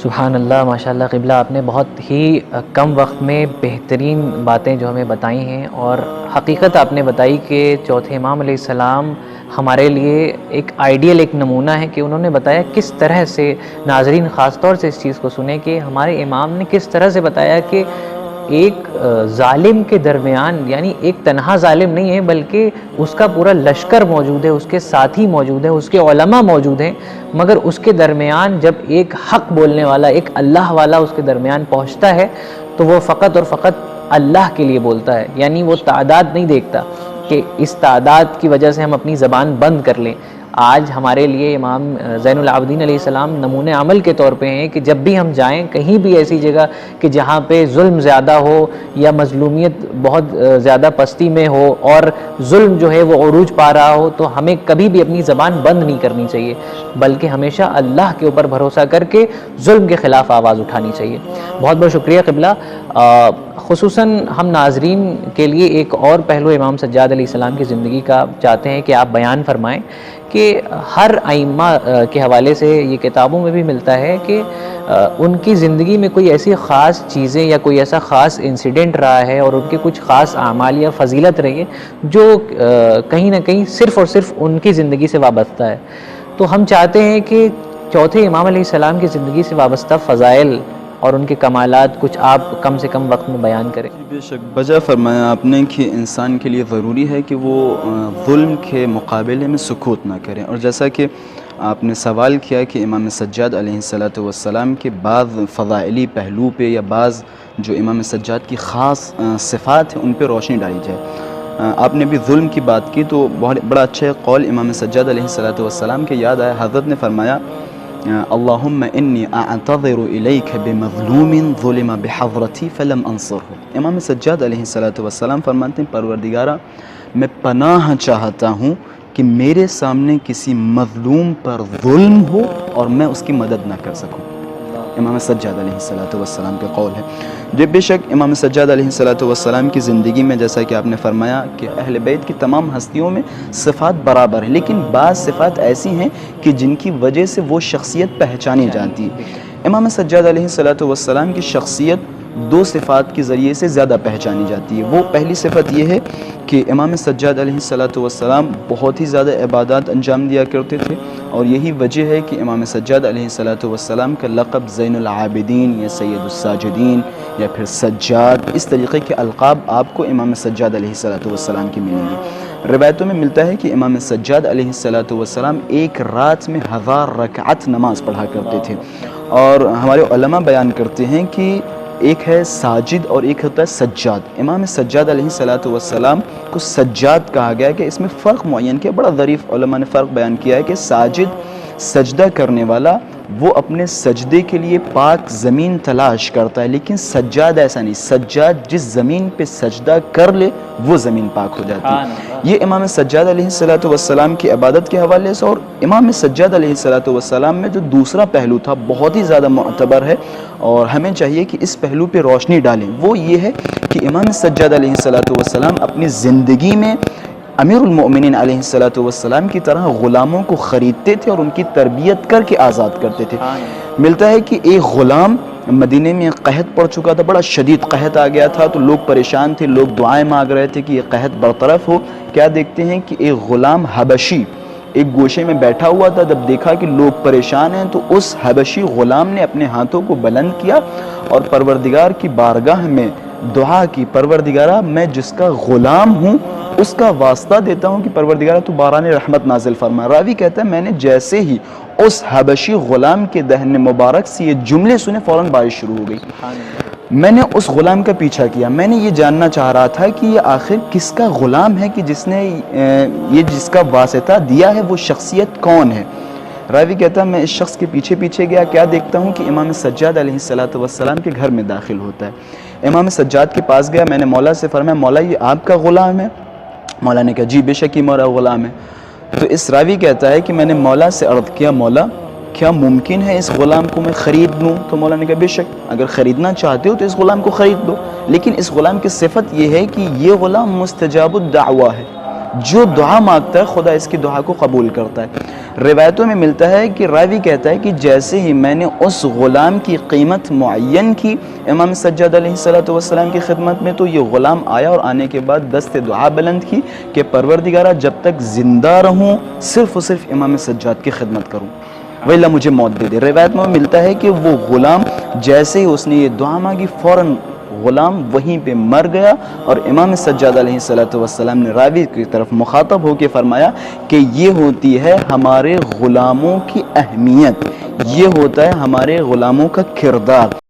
سبحان اللہ، ماشاء اللہ قبلہ، آپ نے بہت ہی کم وقت میں بہترین باتیں جو ہمیں بتائی ہیں، اور حقیقت آپ نے بتائی کہ چوتھے امام علیہ السلام ہمارے لیے ایک آئیڈیل، ایک نمونہ ہے کہ انہوں نے بتایا کس طرح سے، ناظرین خاص طور سے اس چیز کو سنیں کہ ہمارے امام نے کس طرح سے بتایا کہ ایک ظالم کے درمیان، یعنی ایک تنہا ظالم نہیں ہے بلکہ اس کا پورا لشکر موجود ہے، اس کے ساتھی موجود ہیں، اس کے علماء موجود ہیں، مگر اس کے درمیان جب ایک حق بولنے والا، ایک اللہ والا اس کے درمیان پہنچتا ہے تو وہ فقط اور فقط اللہ کے لیے بولتا ہے، یعنی وہ تعداد نہیں دیکھتا کہ اس تعداد کی وجہ سے ہم اپنی زبان بند کر لیں۔ آج ہمارے لیے امام زین العابدین علیہ السلام نمونۂ عمل کے طور پہ ہیں کہ جب بھی ہم جائیں کہیں بھی ایسی جگہ کہ جہاں پہ ظلم زیادہ ہو یا مظلومیت بہت زیادہ پستی میں ہو اور ظلم جو ہے وہ عروج پا رہا ہو، تو ہمیں کبھی بھی اپنی زبان بند نہیں کرنی چاہیے، بلکہ ہمیشہ اللہ کے اوپر بھروسہ کر کے ظلم کے خلاف آواز اٹھانی چاہیے۔ بہت بہت شکریہ قبلہ۔ خصوصاً ہم ناظرین کے لیے ایک اور پہلو امام سجاد علیہ السلام کی زندگی کا چاہتے ہیں کہ آپ بیان فرمائیں کہ ہر ائمہ کے حوالے سے یہ کتابوں میں بھی ملتا ہے کہ ان کی زندگی میں کوئی ایسی خاص چیزیں یا کوئی ایسا خاص انسیڈنٹ رہا ہے اور ان کے کچھ خاص اعمال یا فضیلت رہی ہے جو کہیں نہ کہیں صرف اور صرف ان کی زندگی سے وابستہ ہے۔ تو ہم چاہتے ہیں کہ چوتھے امام علیہ السلام کی زندگی سے وابستہ فضائل اور ان کے کمالات کچھ آپ کم سے کم وقت میں بیان کریں۔ بے شک بجا فرمایا آپ نے کہ انسان کے لیے ضروری ہے کہ وہ ظلم کے مقابلے میں سکوت نہ کریں، اور جیسا کہ آپ نے سوال کیا کہ امام سجاد علیہ السلام کے بعض فضائلی پہلو پہ یا بعض جو امام سجاد کی خاص صفات ہیں ان پہ روشنی ڈالی جائے۔ آپ نے بھی ظلم کی بات کی تو بہت بڑا اچھا قول امام سجاد علیہ السلام کے یاد آیا۔ حضرت نے فرمایا اللہم انی اعتذر الیک بمظلوم ظلم بحضرتی فلم انصرہ۔ امام سجاد علیہ السلام فرماتے ہیں پروردگارا، میں پناہ چاہتا ہوں کہ میرے سامنے کسی مظلوم پر ظلم ہو اور میں اس کی مدد نہ کر سکوں۔ امام سجاد علیہ السلام کا قول ہے۔ جو بے شک امام سجاد علیہ السلام کی زندگی میں جیسا کہ آپ نے فرمایا کہ اہل بیت کی تمام ہستیوں میں صفات برابر ہیں، لیکن بعض صفات ایسی ہیں کہ جن کی وجہ سے وہ شخصیت پہچانی جاتی ہے۔ امام سجاد علیہ السلام کی شخصیت دو صفات کے ذریعے سے زیادہ پہچانی جاتی ہے۔ وہ پہلی صفت یہ ہے کہ امام سجاد علیہ السلام بہت ہی زیادہ عبادات انجام دیا کرتے تھے، اور یہی وجہ ہے کہ امام سجاد علیہ السلام کا لقب زین العابدین یا سید الساجدین یا پھر سجاد، اس طریقے کے القاب آپ کو امام سجاد علیہ السلام کی ملیں گے۔ روایتوں میں ملتا ہے کہ امام سجاد علیہ السلام ایک رات میں 1000 رکعت نماز پڑھا کرتے تھے، اور ہمارے علماء بیان کرتے ہیں کہ ایک ہے ساجد اور ایک ہوتا ہے سجاد۔ امام سجاد علیہ السلام کو سجاد کہا گیا کہ اس میں فرق معین کیا، بڑا ظریف علماء نے فرق بیان کیا ہے کہ ساجد سجدہ کرنے والا وہ اپنے سجدے کے لیے پاک زمین تلاش کرتا ہے، لیکن سجاد ایسا نہیں، سجاد جس زمین پہ سجدہ کر لے وہ زمین پاک ہو جاتی ہے۔ یہ امام سجاد علیہ السلام کی عبادت کے حوالے سے، اور امام سجاد علیہ السلام میں جو دوسرا پہلو تھا بہت ہی زیادہ معتبر ہے اور ہمیں چاہیے کہ اس پہلو پہ روشنی ڈالیں، وہ یہ ہے کہ امام سجاد علیہ السلام اپنی زندگی میں امیر المؤمنین علیہ السلام کی طرح غلاموں کو خریدتے تھے اور ان کی تربیت کر کے آزاد کرتے تھے۔ ملتا ہے کہ ایک غلام مدینے میں قحط پڑ چکا تھا، بڑا شدید قحط آ گیا تھا، تو لوگ پریشان تھے، لوگ دعائیں مانگ رہے تھے کہ یہ قحط برطرف ہو۔ کیا دیکھتے ہیں کہ ایک غلام حبشی ایک گوشے میں بیٹھا ہوا تھا، جب دیکھا کہ لوگ پریشان ہیں تو اس حبشی غلام نے اپنے ہاتھوں کو بلند کیا اور پروردگار کی بارگاہ میں دعا کی، پروردگارہ میں جس کا غلام ہوں اس کا واسطہ دیتا ہوں کہ پروردگارہ تو باران رحمت نازل فرما۔ راوی کہتا ہے میں نے جیسے ہی اس حبشی غلام کے دہن مبارک سے یہ جملے سنے فوراً بارش شروع ہو گئی۔ میں نے اس غلام کا پیچھا کیا، میں نے یہ جاننا چاہ رہا تھا کہ یہ آخر کس کا غلام ہے کہ جس نے یہ جس کا واسطہ دیا ہے وہ شخصیت کون ہے۔ راوی کہتا ہے میں اس شخص کے پیچھے پیچھے گیا، کیا دیکھتا ہوں کہ امام سجاد علیہ السلام کے گھر میں داخل ہوتا ہے۔ امام سجاد کے پاس گیا، میں نے مولا سے فرمایا مولا یہ آپ کا غلام ہے؟ مولا نے کہا جی بے شک یہ میرا غلام ہے۔ تو اس راوی کہتا ہے کہ میں نے مولا سے عرض کیا مولا کیا ممکن ہے اس غلام کو میں خرید لوں؟ تو مولا نے کہا بے شک، اگر خریدنا چاہتے ہو تو اس غلام کو خرید لو، لیکن اس غلام کی صفت یہ ہے کہ یہ غلام مستجاب الدعوہ ہے، جو دعا مانگتا ہے خدا اس کی دعا کو قبول کرتا ہے۔ روایتوں میں ملتا ہے کہ راوی کہتا ہے کہ جیسے ہی میں نے اس غلام کی قیمت معین کی امام سجاد علیہ السلام کی خدمت میں، تو یہ غلام آیا اور آنے کے بعد دست دعا بلند کی کہ پروردگارہ جب تک زندہ رہوں صرف اور صرف امام سجاد کی خدمت کروں، وَإِلَّا مجھے موت دے دے۔ روایت میں ملتا ہے کہ وہ غلام جیسے ہی اس نے یہ دعا مانگی فوراً غلام وہیں پہ مر گیا، اور امام سجاد علیہ السلام نے راوی کی طرف مخاطب ہو کے فرمایا کہ یہ ہوتی ہے ہمارے غلاموں کی اہمیت، یہ ہوتا ہے ہمارے غلاموں کا کردار۔